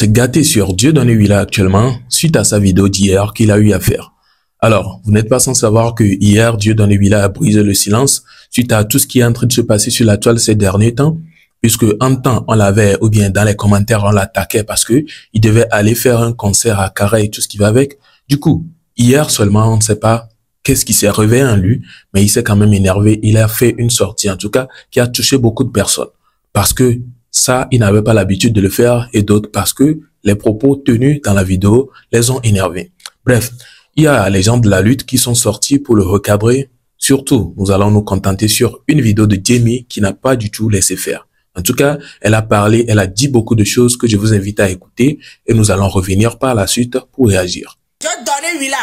s'est gâté sur Dieudonné Willa actuellement suite à sa vidéo d'hier qu'il a eu à faire. Alors, vous n'êtes pas sans savoir que hier, Dieudonné Willa a brisé le silence suite à tout ce qui est en train de se passer sur la toile ces derniers temps, puisque en temps on l'avait, ou bien dans les commentaires on l'attaquait parce que il devait aller faire un concert à Carré et tout ce qui va avec. Du coup, hier seulement, on ne sait pas qu'est-ce qui s'est réveillé en lui, mais il s'est quand même énervé. Il a fait une sortie, en tout cas, qui a touché beaucoup de personnes. Parce que ça, il n'avait pas l'habitude de le faire, et d'autres parce que les propos tenus dans la vidéo les ont énervés. Bref, il y a les gens de la lutte qui sont sortis pour le recadrer. Surtout, nous allons nous contenter sur une vidéo de Jamie qui n'a pas du tout laissé faire. En tout cas, elle a parlé, elle a dit beaucoup de choses que je vous invite à écouter et nous allons revenir par la suite pour réagir. Dieudonné Willa,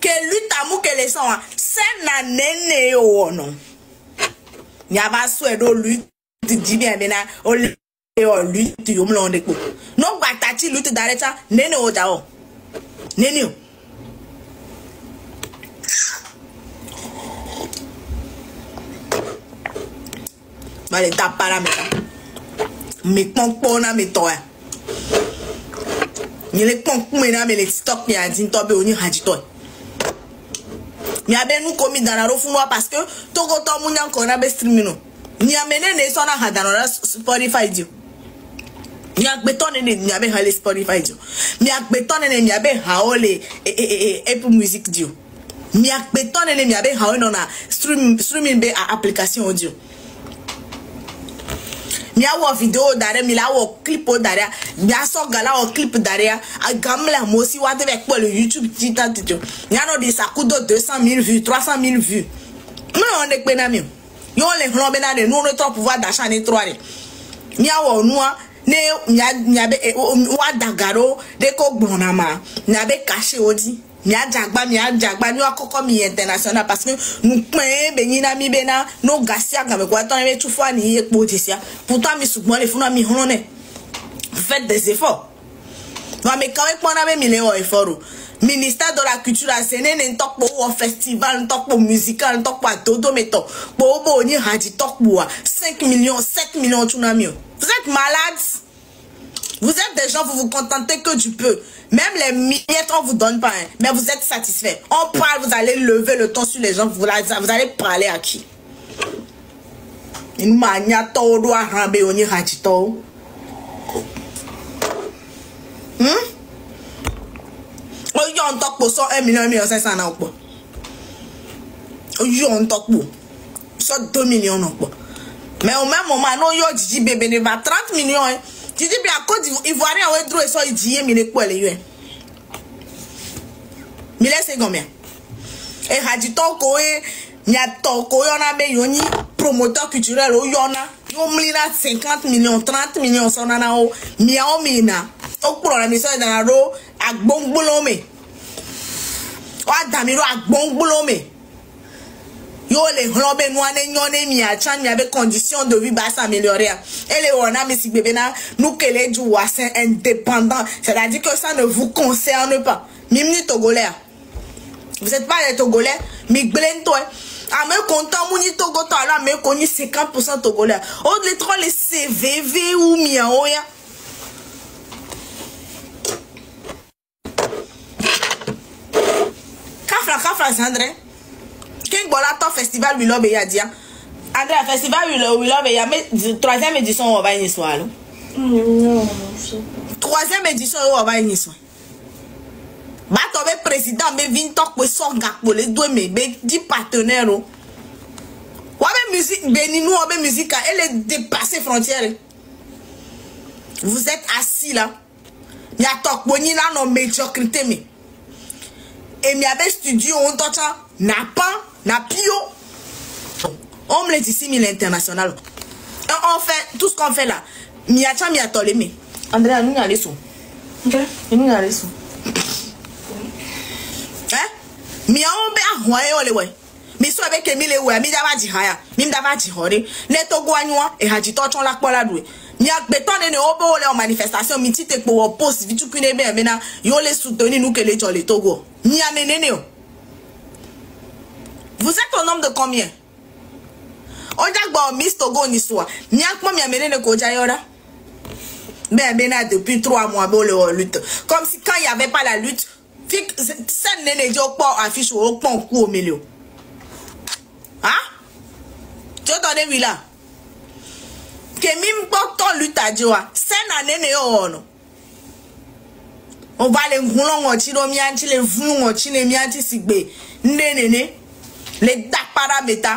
que lutte à mou que les sons, c'est na nene o non. Nyaba souedo lutte dit bien bena o lutte yo mlonde ko. Non batati lutte d'arrêta nene o dao. Nene o. Vale ta para me pompona me toya. Ni le pompona me le stock ni adin tobe oni haditoy. Mi abe nou komi dana ro funwa parce que togo to munya ko na be streaming no. Ni amene ne so na hadana ra Spotify dio. Mi agbetone ne mi abe hale Spotify dio. Mi agbetone ne mi abe haole Apple Music dio. Mi agbetone ne mi abe haole no na streaming be application audio. Mi awo video dare mi la wo clip dare mi aso gala wo clip dare a gamla mo si wa te be po le YouTube tita tito mi ano de sakudo 200 000 vues 300 000 vues mi on de pe na mi yo le hlo be na de no to pouvoir d'achat ni 3 re mi awo nuwa ne mi abe wa dagaro de ko gbona ma mi abe caché odi mi ajagba ni akoko mi international parce que nous pen be nyina mi bena no gasia ga me kwa ton me tufo ani epo tisia pourtant mi sugbon le funa mi honne faites des efforts va me quand même na me mi le effort ministère de la culture a sene ne tok po festival tok po musical tok po dodo meto po bo ni haji tok po 5 millions 7 millions tsunami vous êtes malades. Vous êtes des gens, vous vous contentez que du peu. Même les miettes, on vous donne pas, hein, mais vous êtes satisfait. On parle, vous allez lever le ton sur les gens, vous allez parler à qui? Une mania todo a rambe oni hachito. Oyo on tok po so 1 million 500 na okpo. Oyo on tok po so 2 millions na okpo. Mais au même moment, no yo Djidji bébé ne va 30 millions. Hein. Djidji bi a Côte d'Ivoire a wedro e so idiye mi le kwele yo. Mi laisse combien? E haji to ko e mi a to ko yo na be yoni promoteur culturel o yo na. Yo mlina 50 millions, 30 millions so na o mi a o mi na. O pro na mi so na ro agbongbolo me. O adamiro agbongbolo me. Yo les robes noane nyone mi a chan mi avec conditions de vie ba s'améliorer. Et les ona mi si bébé na nous que les douassins indépendants, c'est-à-dire que ça ne vous concerne pas. Mimni togolais. Vous êtes pas les togolais, mi glento. A me content mouni togo to ala me koni 50% togolais. O les trois les CVV ou mi a oya. Kafra Sandré. King Bolato Festival Willa Beya dia. André Festival Willa Beya mais 3e édition on va y soir. Non. 3e édition on va y soir. Ba tobe président me vin tok po so gak po le do me be 10 partenaires. Wa be musique Bénin ou be musique elle est dépassée frontières. Vous êtes assis là. Ya tok po ni là non médiocrité me. Et mi avait studio on tocha n'a pas na pio. On me le dit 6 000 international. On fait tout ce qu'on fait là. Miacha miatoleme. Andrea nous allons son. OK. Nous allons son. Hein? Mia on be ahoye ole we. Mi so be kemi le we mi dava ji haya. Mi dava ji hore. Ne to gwanwa e haji to chon la pola dwe. Mi agbeton ne obo ole en manifestation mi ti te po post vitu kune be mena yo le soutenir nous que les gens les Togo. Mi amenene o. Vous êtes au nombre de combien? Oja gba Miss Togo ni soa. Ni akpo mi amenene ko jayora. Ben, depuis 3 mois, le lutte. Comme si quand il n'y avait pas la lutte, ça n'est pas affiche au coup au milieu. Hein? Tu entends vu là? Que même pas ton lutte à Dieu, c'est un année on va les goulons, on tire mianti, les voulons, on tire mianti, sigbe. Nénéné, les paramètres.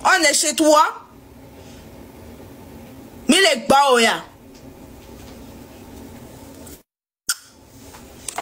On est chez toi. Mais les baoya.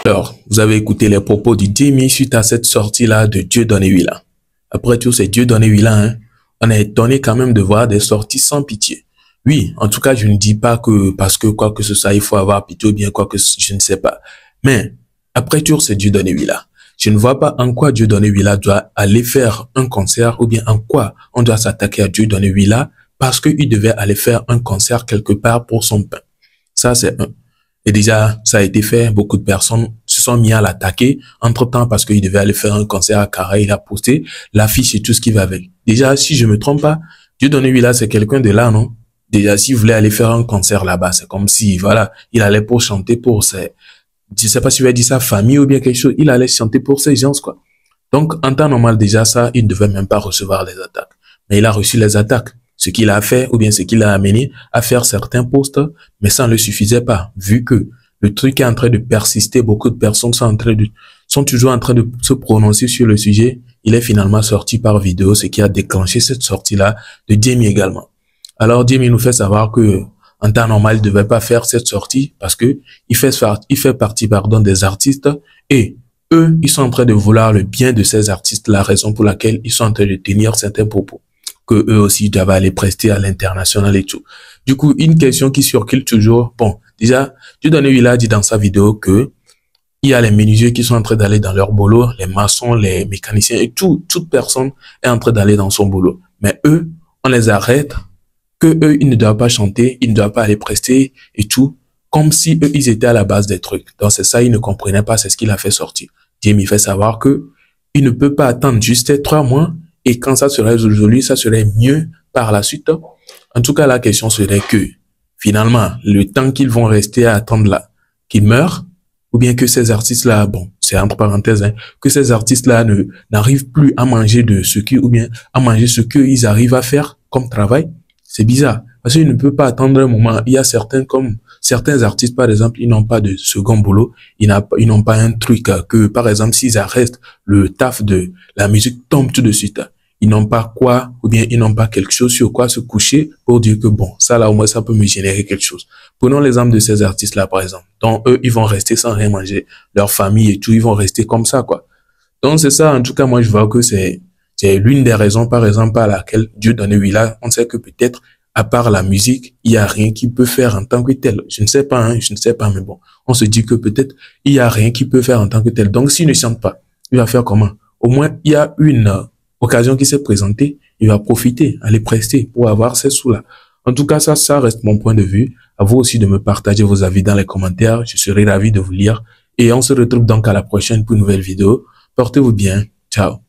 Alors, vous avez écouté les propos du Djemmy suite à cette sortie-là de Dieudonné Willa. Après tout, c'est Dieudonné Willa, hein. On est étonné quand même de voir des sorties sans pitié. Oui, en tout cas, je ne dis pas que parce que quoi que ce soit, il faut avoir pitié ou bien quoi que je ne sais pas. Mais, après tout, c'est Dieudonné Willa. Je ne vois pas en quoi Dieudonné Willa doit aller faire un concert ou bien en quoi on doit s'attaquer à Dieudonné Willa parce qu'il devait aller faire un concert quelque part pour son pain. Ça, c'est un. Et déjà, ça a été fait. Beaucoup de personnes se sont mis à l'attaquer. Entre-temps, parce qu'il devait aller faire un concert à Carré, il a posté l'affiche et tout ce qui va avec. Déjà, si je me trompe pas, Dieudonné Willa, c'est quelqu'un de là, non? Déjà, s'il voulait aller faire un concert là-bas, c'est comme si, voilà, il allait pour chanter pour ses, je sais pas si il va dire sa famille ou bien quelque chose, il allait chanter pour ses gens, quoi. Donc, en temps normal, déjà, ça, il ne devait même pas recevoir les attaques. Mais il a reçu les attaques. Ce qu'il a fait, ou bien ce qu'il a amené à faire certains posts, mais ça ne le suffisait pas, vu que le truc est en train de persister, beaucoup de personnes sont toujours en train de se prononcer sur le sujet. Il est finalement sorti par vidéo, ce qui a déclenché cette sortie-là de Djemmy également. Alors, Djemmy nous fait savoir que, en temps normal, il ne devait pas faire cette sortie parce que il fait partie, des artistes et eux, ils sont en train de vouloir le bien de ces artistes, la raison pour laquelle ils sont en train de tenir certains propos, que eux aussi doivent aller prester à l'international et tout. Du coup, une question qui circule toujours. Bon, déjà, Dieudonné Willa a dit dans sa vidéo que il y a les menuisiers qui sont en train d'aller dans leur boulot, les maçons, les mécaniciens et toute personne est en train d'aller dans son boulot. Mais eux, on les arrête, que eux, ils ne doivent pas chanter, ils ne doivent pas aller prester et tout, comme si eux, ils étaient à la base des trucs. Donc c'est ça, ils ne comprenaient pas, c'est ce qu'il a fait sortir. Djemmy fait savoir que il ne peut pas attendre juste 3 mois et quand ça serait résolu, ça serait mieux par la suite. En tout cas, la question serait que, finalement, le temps qu'ils vont rester à attendre là, qu'ils meurent, ou bien que ces artistes-là, bon, c'est entre parenthèses, hein, que ces artistes-là n'arrivent plus à manger de ce qu'ils, ou bien à manger ce qu'ils arrivent à faire comme travail. C'est bizarre. Parce qu'ils ne peuvent pas attendre un moment. Il y a certains artistes, par exemple, ils n'ont pas de second boulot. Ils n'ont pas un truc que, par exemple, s'ils arrêtent le taf de la musique tombe tout de suite. Ils n'ont pas quoi, ou bien ils n'ont pas quelque chose sur quoi se coucher pour dire que bon, ça là, au moins, ça peut me générer quelque chose. Prenons l'exemple de ces artistes-là, par exemple. Donc, eux, ils vont rester sans rien manger. Leur famille et tout, ils vont rester comme ça, quoi. Donc, c'est ça, en tout cas, moi, je vois que c'est l'une des raisons, par exemple, à laquelle Dieudonné Willa, on sait que peut-être, à part la musique, il y a rien qu'il peut faire en tant que tel. Je ne sais pas, hein, je ne sais pas, mais bon, on se dit que peut-être, il y a rien qu'il peut faire en tant que tel. Donc, s'il ne chante pas, il va faire comment? Au moins, il y a une occasion qui s'est présentée, il va profiter, aller prester pour avoir ces sous-là. En tout cas, ça reste mon point de vue. À vous aussi de me partager vos avis dans les commentaires. Je serai ravi de vous lire. Et on se retrouve donc à la prochaine pour une nouvelle vidéo. Portez-vous bien. Ciao.